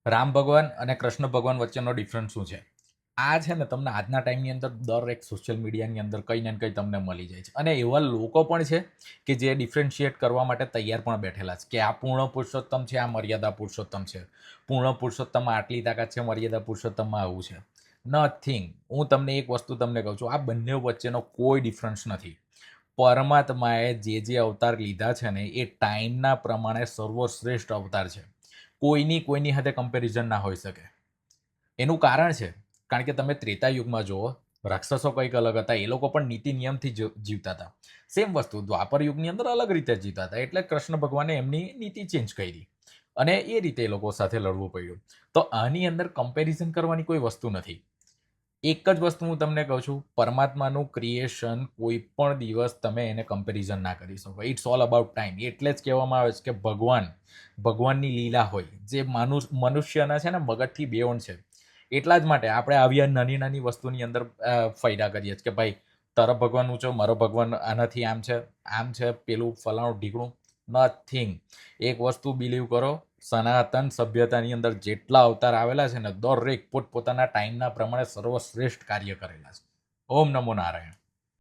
રામ ભગવાન અને કૃષ્ણ ભગવાન વચ્ચેનો ડિફરન્સ શું છે? આ છે ને તમને આજના ટાઈમની અંદર દરેક સોશિયલ મીડિયાની અંદર કંઈ ને કંઈ તમને મળી જાય છે અને એવા લોકો પણ છે કે જે ડિફરન્શિએટ કરવા માટે તૈયાર પણ બેઠેલા છે કે આ પૂર્ણ પુરુષોત્તમ છે, આ મર્યાદા પુરુષોત્તમ છે. પૂર્ણ પુરુષોત્તમમાં આટલી તાકાત છે, મર્યાદા પુરુષોત્તમમાં આવું છે. નથિંગ. હું તમને એક વસ્તુ તમને કહું છું, આ બંને વચ્ચેનો કોઈ ડિફરન્સ નથી. પરમાત્માએ જે અવતાર લીધા છે ને એ ટાઈમના પ્રમાણે સર્વશ્રેષ્ઠ અવતાર છે. કોઈની સાથે કમ્પેરિઝન ના હોઈ શકે. એનું કારણ છે, કારણ કે તમે ત્રેતા યુગમાં જુઓ, રાક્ષસો કંઈક અલગ હતા, એ લોકો પણ નીતિ નિયમથી જીવતા હતા. સેમ વસ્તુ દ્વાપર યુગની અંદર અલગ રીતે જીવતા હતા, એટલે કૃષ્ણ ભગવાને એમની નીતિ ચેન્જ કરી અને એ રીતે એ લોકો સાથે લડવું પડ્યું. તો આની અંદર કમ્પેરિઝન કરવાની કોઈ વસ્તુ નથી. એક જ વસ્તુ હું તમને કહું છું, પરમાત્માનું ક્રિએશન કોઈ પણ દિવસ તમે એને કમ્પેરિઝન ના કરી શકો. It's all about time. એટલે જ કહેવામાં આવે છે કે ભગવાનની લીલા હોય જે મનુષ્યના છે ને મગજથી બેયોન છે. એટલા જ માટે આપણે આવી નાની નાની વસ્તુની અંદર ફાયદા કરીએ છીએ કે ભાઈ તારો ભગવાન ઊંચો, મારો ભગવાન આનાથી આમ છે, પેલું ફલાણું ઢીકણું. નથિંગ. એક વસ્તુ બિલીવ કરો, સનાતન સભ્યતાની અંદર જેટલા અવતાર આવેલા છે ને દરેક પોતપોતાના ટાઈમના પ્રમાણે સર્વશ્રેષ્ઠ કાર્ય કરેલા છે. ઓમ નમો નારાયણ.